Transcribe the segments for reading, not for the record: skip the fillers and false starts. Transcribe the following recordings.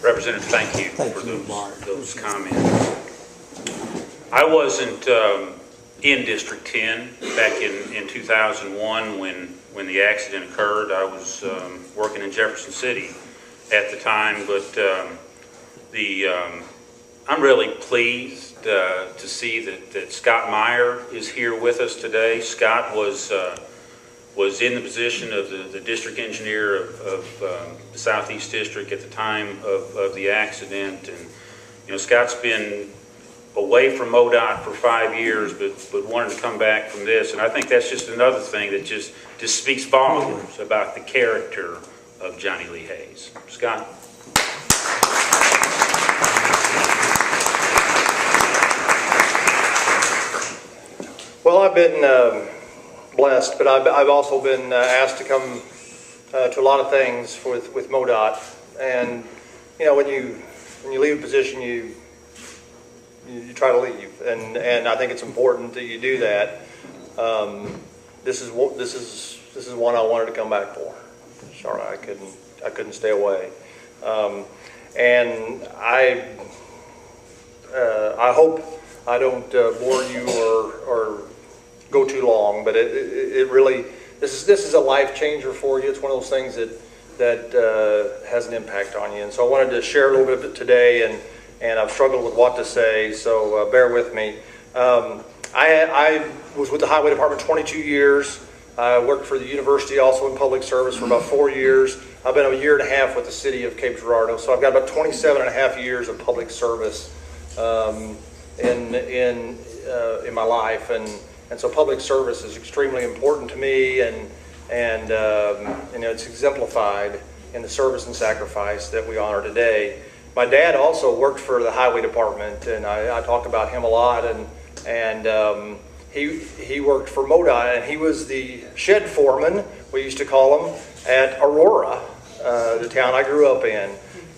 Representative, thank you for those comments. I wasn't in District 10 back in 2001 when the accident occurred. I was working in Jefferson City at the time, but I'm really pleased to see that Scott Meyer is here with us today. Scott was in the position of the district engineer of the Southeast District at the time of the accident, and Scott's been away from MoDOT for 5 years, but wanted to come back from this, and I think that's just another thing that just speaks volumes about the character of Johnny Lee Hayes. Scott. Well, I've been blessed, but I've also been asked to come to a lot of things with MoDOT, and when you leave a position, you try to leave, and I think it's important that you do that. This is one I wanted to come back for. Sorry, I couldn't stay away, and I hope I don't bore you or go too long, but it really, this is a life changer for you. It's one of those things that has an impact on you, and so I wanted to share a little bit of it today, and I've struggled with what to say, so bear with me. I was with the Highway Department 22 years. I worked for the university also in public service for about 4 years. I've been a year and a half with the city of Cape Girardeau, so I've got about 27 and a half years of public service in my life, and so public service is extremely important to me, and it's exemplified in the service and sacrifice that we honor today. My dad also worked for the highway department, and I talk about him a lot, and he worked for MoDOT, and he was the shed foreman, we used to call him, at Aurora, the town I grew up in.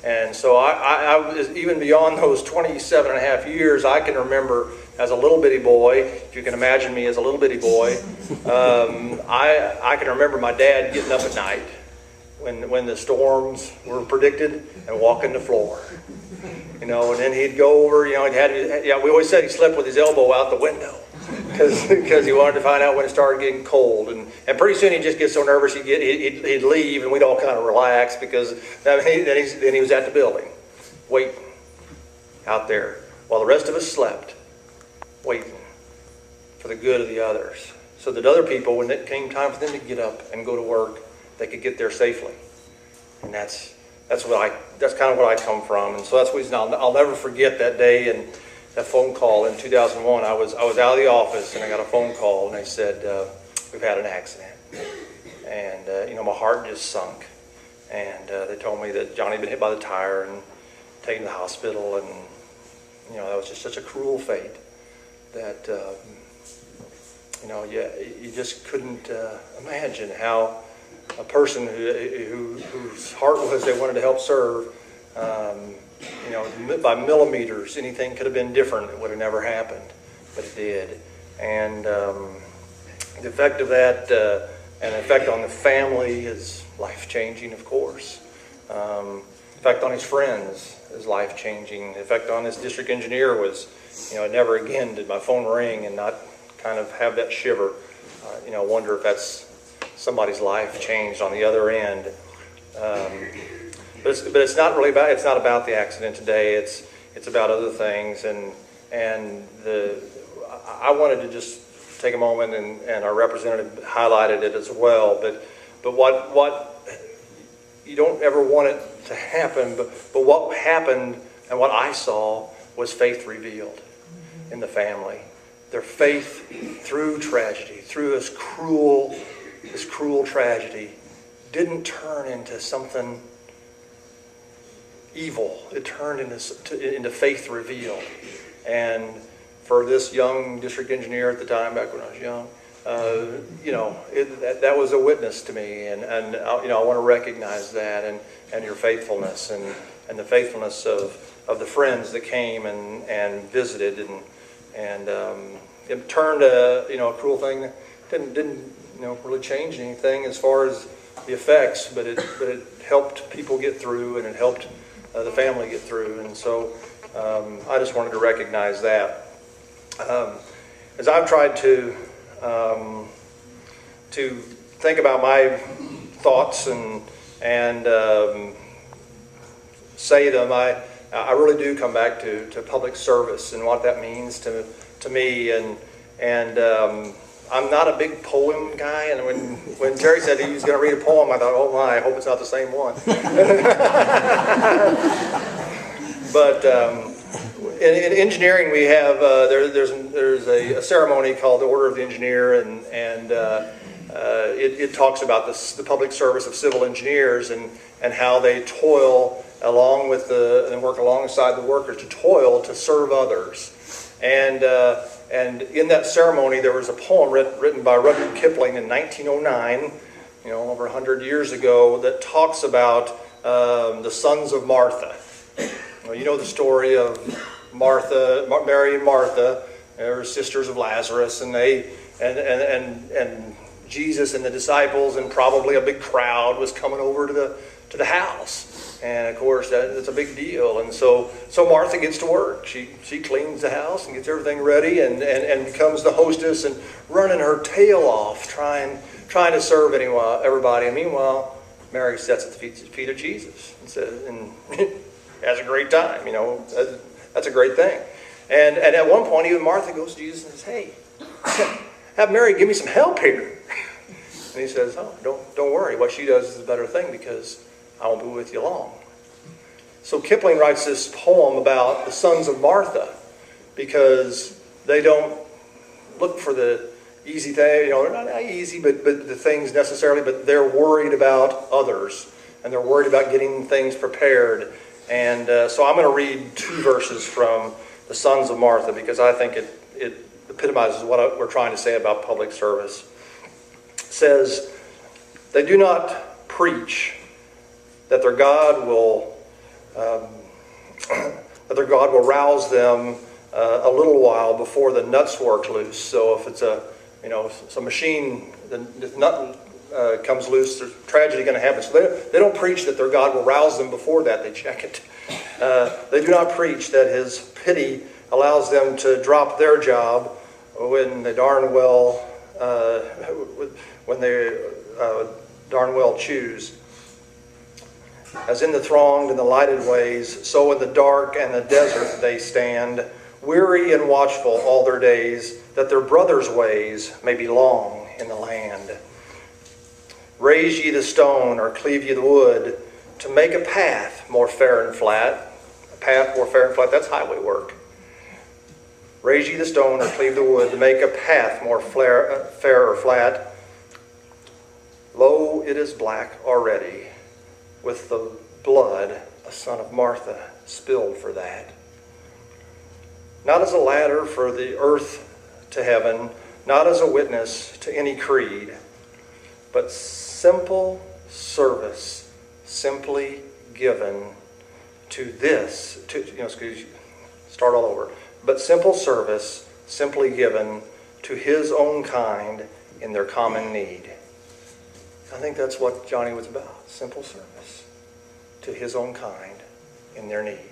And so I was, even beyond those 27 and a half years, I can remember as a little bitty boy, if you can imagine me as a little bitty boy, I can remember my dad getting up at night when the storms were predicted and walking the floor. And then he'd go over, we always said he slept with his elbow out the window because he wanted to find out when it started getting cold. And pretty soon he'd just get so nervous he'd leave, and we'd all kind of relax because then he was at the building waiting out there while the rest of us slept, waiting for the good of the others, so that other people, when it came time for them to get up and go to work, they could get there safely. And that's kind of what I come from, and so that's the reason I'll never forget that day and that phone call in 2001. I was out of the office, and I got a phone call, and they said, we've had an accident, and my heart just sunk, and they told me that Johnny had been hit by the tire and taken to the hospital, and that was just such a cruel fate that you just couldn't imagine how a person whose heart was they wanted to help serve, by millimeters, anything could have been different. It would have never happened, but it did. And the effect of that and the effect on the family is life-changing, of course. The effect on his friends is life-changing. The effect on this district engineer was, never again did my phone ring and not kind of have that shiver. Wonder if that's somebody's life changed on the other end. But it's not really about, it's not about the accident today. It's about other things, and I wanted to just take a moment, and our representative highlighted it as well. But what you don't ever want it to happen, but what happened and what I saw was faith revealed in the family. Their faith through tragedy, through this cruel tragedy, didn't turn into something evil. It turned into faith revealed. And for this young district engineer at the time, back when I was young, that was a witness to me, and I want to recognize that and your faithfulness and the faithfulness of the friends that came and visited, and it turned a cruel thing. Didn't really change anything as far as the effects, but it helped people get through, and it helped the family get through. And so I just wanted to recognize that. As I've tried to think about my thoughts and say them, I really do come back to public service and what that means to me. And I'm not a big poem guy, and when Terry said he was going to read a poem, I thought, oh my, I hope it's not the same one. But in engineering, we have there's a ceremony called the Order of the Engineer, and it talks about the public service of civil engineers and how they toil along with and work alongside the workers to toil to serve others. And in that ceremony, there was a poem written by Rudyard Kipling in 1909, over 100 years ago, that talks about the sons of Martha. Well, you know the story of Mary and Martha. They were sisters of Lazarus, and Jesus and the disciples and probably a big crowd was coming over to the house. And of course, that's a big deal. And so Martha gets to work. She cleans the house and gets everything ready and becomes the hostess and running her tail off, trying to serve everybody. And meanwhile, Mary sits at the feet of Jesus and has a great time. That's a great thing. And at one point, even Martha goes to Jesus and says, "Hey, have Mary give me some help here." And he says, "Oh, don't worry. What she does is a better thing because I won't be with you long." So Kipling writes this poem about the sons of Martha because they don't look for the easy thing. They're not easy, but the things necessarily, but they're worried about others and they're worried about getting things prepared. And so I'm going to read 2 verses from the sons of Martha because I think it epitomizes what we're trying to say about public service. It says, "They do not preach that their God will rouse them a little while before the nuts work loose." So if it's some machine, the nut comes loose, there's tragedy going to happen. So they don't preach that their God will rouse them before that. They check it. They do not preach that His pity allows them to drop their job when they darn well choose. As in the thronged and the lighted ways, so in the dark and the desert they stand, weary and watchful all their days, that their brothers' ways may be long in the land. Raise ye the stone, or cleave ye the wood, to make a path more fair and flat. A path more fair and flat, that's highway work. Raise ye the stone, or cleave the wood, to make a path more fair or flat. Lo, it is black already, with the blood, a son of Martha, spilled for that. Not as a ladder for the earth to heaven, not as a witness to any creed, but simple service, simply given to start all over. But simple service, simply given to His own kind in their common need. I think that's what Johnny was about, simple service to His own kind in their need.